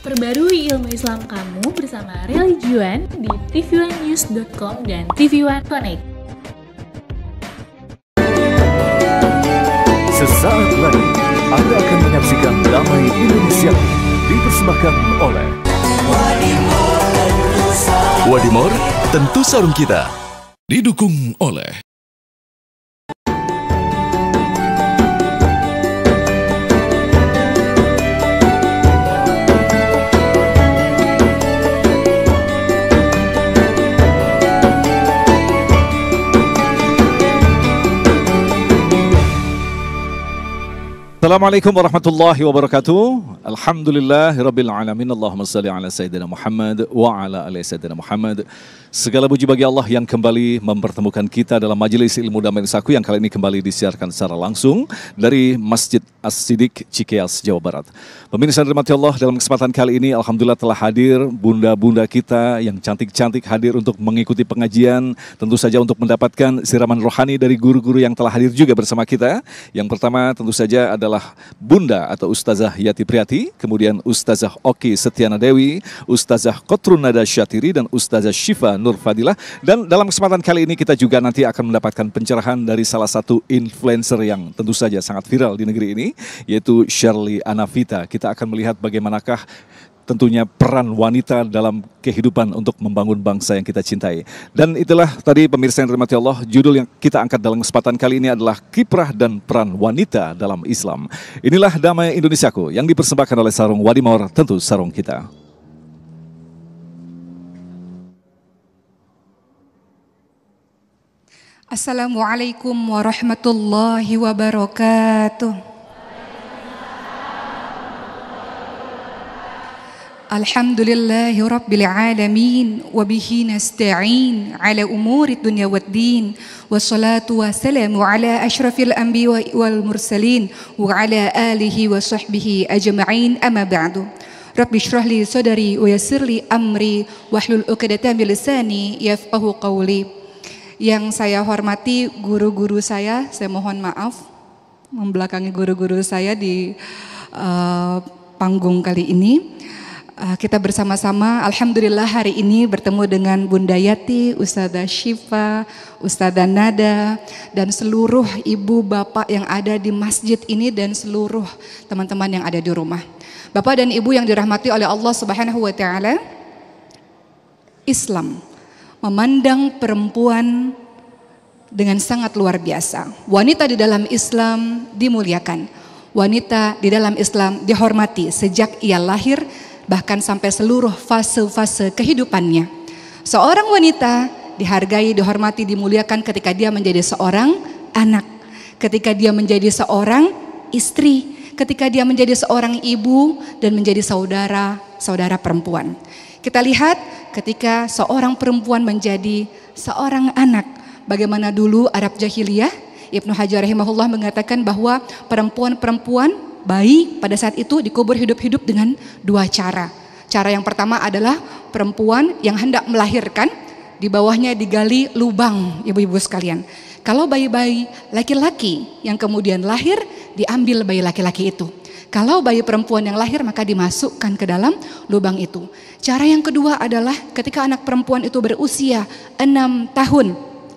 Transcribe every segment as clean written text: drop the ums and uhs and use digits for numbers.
Perbarui ilmu Islam kamu bersama Religion di tv1news.com dan TV1 Connect. Sesaat lagi Anda akan menyaksikan Damai Indonesia dipersembahkan oleh Wadimor, tentu sarung kita. Didukung oleh Assalamualaikum warahmatullahi wabarakatuh. Alhamdulillahirabbil alamin. Allahumma shalli ala sayyidina Muhammad wa ala ali sayyidina Muhammad. Segala puji bagi Allah yang kembali mempertemukan kita dalam majelis ilmu damai Saku yang kali ini kembali disiarkan secara langsung dari Masjid As-Siddiq Cikeas, Jawa Barat. Pemirsa yang dirahmati Allah, dalam kesempatan kali ini alhamdulillah telah hadir bunda-bunda kita yang cantik-cantik hadir untuk mengikuti pengajian, tentu saja untuk mendapatkan siraman rohani dari guru-guru yang telah hadir juga bersama kita. Yang pertama tentu saja adalah Bunda atau Ustazah Yati Priati, kemudian Ustazah Oki Setiana Dewi, Ustazah Kotrun Nada Syatiri, dan Ustazah Syifa Nur Fadilah. Dan dalam kesempatan kali ini kita juga nanti akan mendapatkan pencerahan dari salah satu influencer yang tentu saja sangat viral di negeri ini, yaitu Shirley Anavita. Kita akan melihat bagaimanakah tentunya peran wanita dalam kehidupan untuk membangun bangsa yang kita cintai. Dan itulah tadi pemirsa yang dirahmati Allah, judul yang kita angkat dalam kesempatan kali ini adalah kiprah dan peran wanita dalam Islam. Inilah Damai Indonesiaku yang dipersembahkan oleh Sarung Wadimor, tentu sarung kita. Assalamualaikum warahmatullahi wabarakatuh. Alhamdulillahi rabbil alamin wa bihi nasta'in ala umuri dunya waddin wassalatu wassalamu ala asyrafil anbiya wal mursalin wa ala alihi wa sahbihi ajma'in, amma ba'du. Rabbi shrah li sadri wa yassir li amri wahlul 'uqdatam min lisani yafqahu qawli. Yang saya hormati guru-guru saya mohon maaf membelakangi guru-guru saya di panggung kali ini. Kita bersama-sama alhamdulillah hari ini bertemu dengan Bunda Yati, Ustazah Syifa, Ustazah Nada, dan seluruh ibu bapak yang ada di masjid ini dan seluruh teman-teman yang ada di rumah. Bapak dan ibu yang dirahmati oleh Allah Subhanahu wa taala, Islam memandang perempuan dengan sangat luar biasa. Wanita di dalam Islam dimuliakan. Wanita di dalam Islam dihormati sejak ia lahir bahkan sampai seluruh fase-fase kehidupannya. Seorang wanita dihargai, dihormati, dimuliakan ketika dia menjadi seorang anak, ketika dia menjadi seorang istri, ketika dia menjadi seorang ibu dan menjadi saudara perempuan. Kita lihat ketika seorang perempuan menjadi seorang anak, bagaimana dulu Arab Jahiliyah, Ibnu Hajar rahimahullah mengatakan bahwa perempuan-perempuan bayi pada saat itu dikubur hidup-hidup dengan dua cara. Cara yang pertama adalah perempuan yang hendak melahirkan, di bawahnya digali lubang, ibu-ibu sekalian. Kalau bayi-bayi laki-laki yang kemudian lahir, diambil bayi laki-laki itu. Kalau bayi perempuan yang lahir maka dimasukkan ke dalam lubang itu. Cara yang kedua adalah ketika anak perempuan itu berusia 6 tahun,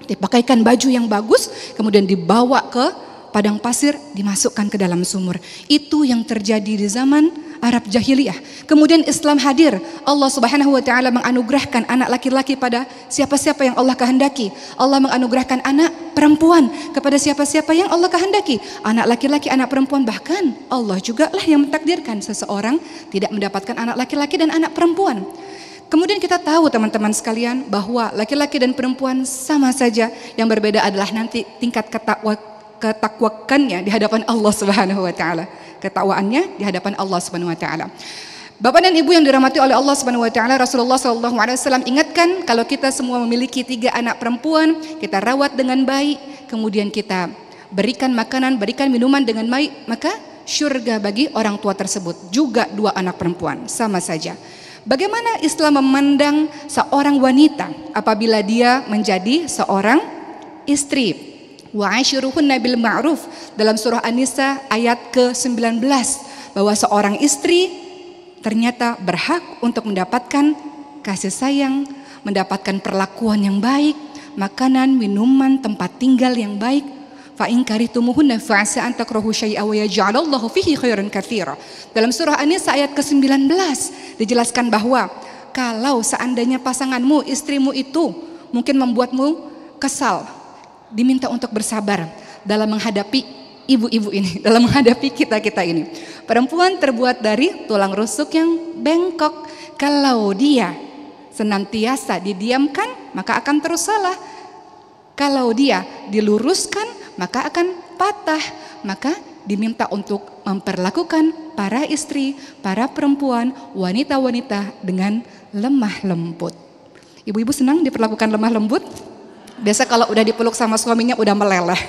dipakaikan baju yang bagus, kemudian dibawa ke padang pasir, dimasukkan ke dalam sumur. Itu yang terjadi di zaman Arab Jahiliyah. Kemudian Islam hadir. Allah Subhanahu wa taala menganugerahkan anak laki-laki pada siapa-siapa yang Allah kehendaki. Allah menganugerahkan anak perempuan kepada siapa-siapa yang Allah kehendaki. Anak laki-laki, anak perempuan, bahkan Allah juga lah yang mentakdirkan seseorang tidak mendapatkan anak laki-laki dan anak perempuan. Kemudian kita tahu teman-teman sekalian bahwa laki-laki dan perempuan sama saja. Yang berbeda adalah nanti tingkat ketakwakannya di hadapan Allah Subhanahu wa taala. Ketakwaannya di hadapan Allah Subhanahu wa taala. Bapak dan Ibu yang dirahmati oleh Allah Subhanahu wa taala, Rasulullah sallallahu alaihi wasallam ingatkan kalau kita semua memiliki 3 anak perempuan, kita rawat dengan baik, kemudian kita berikan makanan, berikan minuman dengan baik, maka syurga bagi orang tua tersebut. Juga 2 anak perempuan, sama saja. Bagaimana Islam memandang seorang wanita apabila dia menjadi seorang istri? Wa ashiruhunna bil ma'ruf dalam surah An-Nisa ayat ke-19, bahwa seorang istri ternyata berhak untuk mendapatkan kasih sayang, mendapatkan perlakuan yang baik, makanan, minuman, tempat tinggal yang baik. Fa in karihtumuhunna fa 'asa an takrahu syai'an wa yaj'alallahu fihi khairan katsira. Dalam surah An-Nisa ayat ke-19 dijelaskan bahwa kalau seandainya pasanganmu, istrimu itu mungkin membuatmu kesal, diminta untuk bersabar dalam menghadapi ibu-ibu ini, dalam menghadapi kita-kita ini. Perempuan terbuat dari tulang rusuk yang bengkok. Kalau dia senantiasa didiamkan, maka akan terus salah. Kalau dia diluruskan, maka akan patah. Maka diminta untuk memperlakukan para istri, para perempuan, wanita-wanita dengan lemah lembut. Ibu-ibu senang diperlakukan lemah lembut? Biasa kalau udah dipeluk sama suaminya udah meleleh.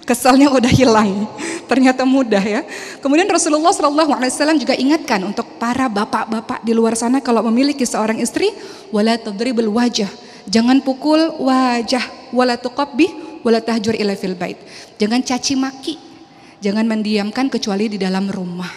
Kesalnya udah hilang. Ternyata mudah ya. Kemudian Rasulullah SAW juga ingatkan untuk para bapak-bapak di luar sana kalau memiliki seorang istri, wala tadribul wajah. Jangan pukul wajah, wala tuqabbih, wala tahjur ila fil bait. Jangan caci maki. Jangan mendiamkan kecuali di dalam rumah.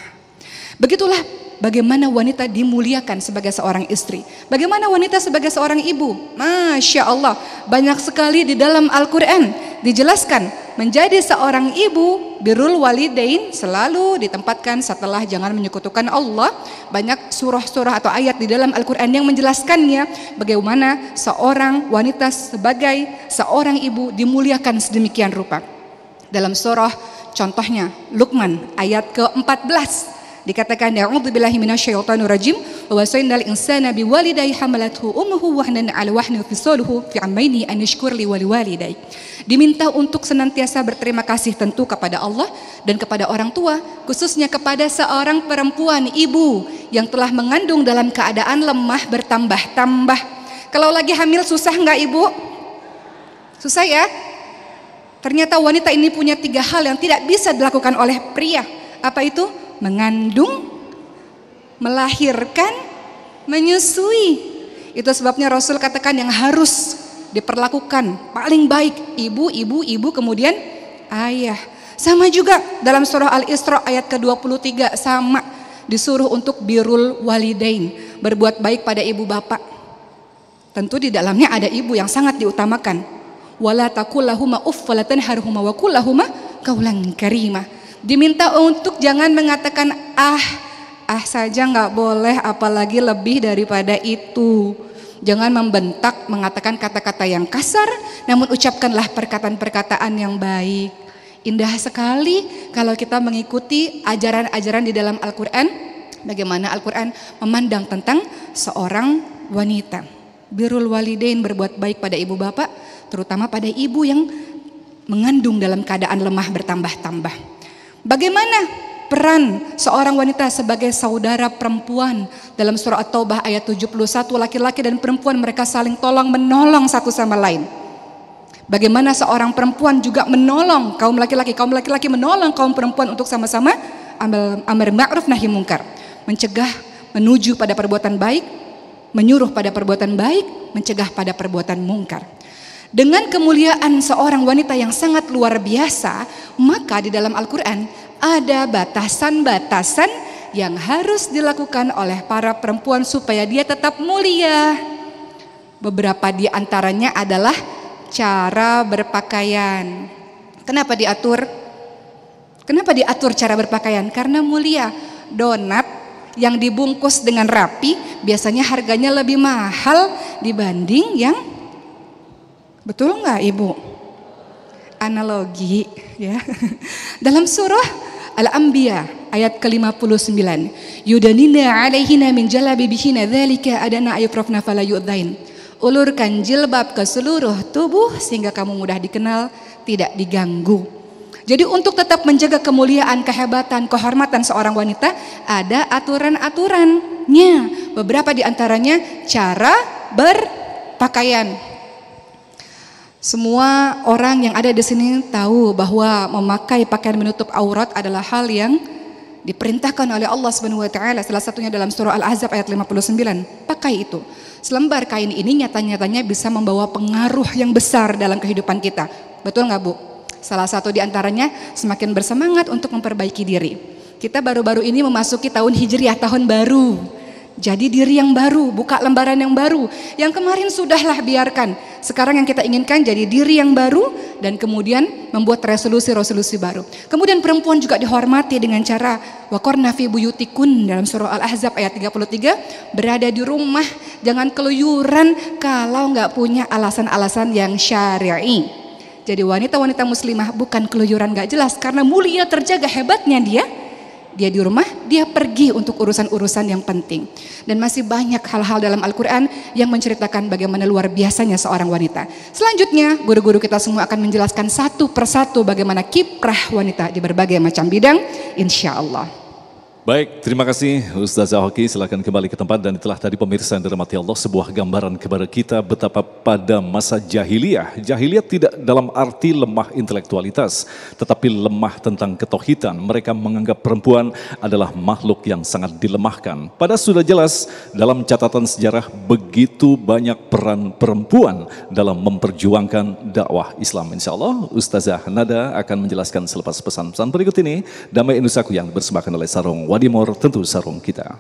Begitulah bagaimana wanita dimuliakan sebagai seorang istri. Bagaimana wanita sebagai seorang ibu. Masya Allah, banyak sekali di dalam Al-Quran dijelaskan menjadi seorang ibu, birrul walidain selalu ditempatkan setelah jangan menyekutukan Allah. Banyak surah-surah atau ayat di dalam Al-Quran yang menjelaskannya bagaimana seorang wanita sebagai seorang ibu dimuliakan sedemikian rupa. Dalam surah contohnya Luqman ayat ke-14 dikatakan a'udzubillahi minasyaitonir rajim wa wasainal insana biwalidayhi hamalathu ummuhu wahnan 'ala wahnin fisaluhu fi 'amaini an yashkur li waliwalidayhi. Diminta untuk senantiasa berterima kasih tentu kepada Allah dan kepada orang tua, khususnya kepada seorang perempuan ibu yang telah mengandung dalam keadaan lemah bertambah-tambah. Kalau lagi hamil susah enggak ibu? Susah ya? Ternyata wanita ini punya 3 hal yang tidak bisa dilakukan oleh pria. Apa itu? Mengandung, melahirkan, menyusui. Itu sebabnya Rasul katakan yang harus diperlakukan paling baik ibu, kemudian ayah. Sama juga dalam surah Al-Isra ayat ke-23 sama disuruh untuk birrul walidain, berbuat baik pada ibu bapak. Tentu di dalamnya ada ibu yang sangat diutamakan. Wala taqul lahuma uff wa la tanharhuma wa qul lahuma qaulan karima. Diminta untuk jangan mengatakan ah saja nggak boleh, apalagi lebih daripada itu. Jangan membentak, mengatakan kata-kata yang kasar, namun ucapkanlah perkataan-perkataan yang baik. Indah sekali kalau kita mengikuti ajaran-ajaran di dalam Al-Quran, bagaimana Al-Quran memandang tentang seorang wanita. Birrul walidain, berbuat baik pada ibu bapak, terutama pada ibu yang mengandung dalam keadaan lemah bertambah-tambah. Bagaimana peran seorang wanita sebagai saudara perempuan? Dalam surah At-Taubah ayat 71, laki-laki dan perempuan mereka saling tolong menolong satu sama lain. Bagaimana seorang perempuan juga menolong kaum laki-laki menolong kaum perempuan untuk sama-sama amar ma'ruf nahi mungkar, mencegah menuju pada perbuatan baik, menyuruh pada perbuatan baik, mencegah pada perbuatan mungkar. Dengan kemuliaan seorang wanita yang sangat luar biasa, maka di dalam Al-Quran ada batasan-batasan yang harus dilakukan oleh para perempuan supaya dia tetap mulia. Beberapa di antaranya adalah cara berpakaian. Kenapa diatur? Kenapa diatur cara berpakaian? Karena mulia. Donat yang dibungkus dengan rapi biasanya harganya lebih mahal dibanding yang, betul nggak ibu? Analogi ya. Dalam surah Al-Anbiya ayat ke-59, yudanina alaihina min jalabibihinna dzalika adana ayufrafna fala yu'dzain. Ulurkan jilbab ke seluruh tubuh sehingga kamu mudah dikenal, tidak diganggu. Jadi untuk tetap menjaga kemuliaan, kehebatan, kehormatan seorang wanita ada aturan-aturannya. Beberapa di antaranya cara berpakaian. Semua orang yang ada di sini tahu bahwa memakai pakaian menutup aurat adalah hal yang diperintahkan oleh Allah Subhanahu wa taala. Salah satunya dalam surah Al-Ahzab ayat 59. Pakai itu. Selembar kain ini nyata-nyatanya bisa membawa pengaruh yang besar dalam kehidupan kita. Betul nggak Bu? Salah satu di antaranya semakin bersemangat untuk memperbaiki diri. Kita baru-baru ini memasuki tahun Hijriah, tahun baru. Jadi diri yang baru, buka lembaran yang baru. Yang kemarin sudahlah biarkan. Sekarang yang kita inginkan jadi diri yang baru dan kemudian membuat resolusi-resolusi baru. Kemudian perempuan juga dihormati dengan cara waqarna fi buyutikun dalam surah Al-Ahzab ayat 33, berada di rumah, jangan keluyuran kalau nggak punya alasan-alasan yang syar'i. Jadi wanita-wanita muslimah bukan keluyuran nggak jelas, karena mulia terjaga hebatnya dia di rumah, dia pergi untuk urusan-urusan yang penting. Dan masih banyak hal-hal dalam Al-Quran yang menceritakan bagaimana luar biasanya seorang wanita. Selanjutnya, guru-guru kita semua akan menjelaskan satu persatu bagaimana kiprah wanita di berbagai macam bidang, insya Allah. Baik, terima kasih Ustazah Hoki. Silakan kembali ke tempat. Dan itulah tadi pemirsa yang dirahmati Allah, sebuah gambaran kepada kita betapa pada masa jahiliyah tidak dalam arti lemah intelektualitas, tetapi lemah tentang ketauhidan. Mereka menganggap perempuan adalah makhluk yang sangat dilemahkan. Padahal sudah jelas dalam catatan sejarah begitu banyak peran perempuan dalam memperjuangkan dakwah Islam. Insya Allah Ustazah Nada akan menjelaskan selepas pesan-pesan berikut ini. Damai Indonesia yang dipersembahkan oleh Sarung Wadimor, tentu sarung kita.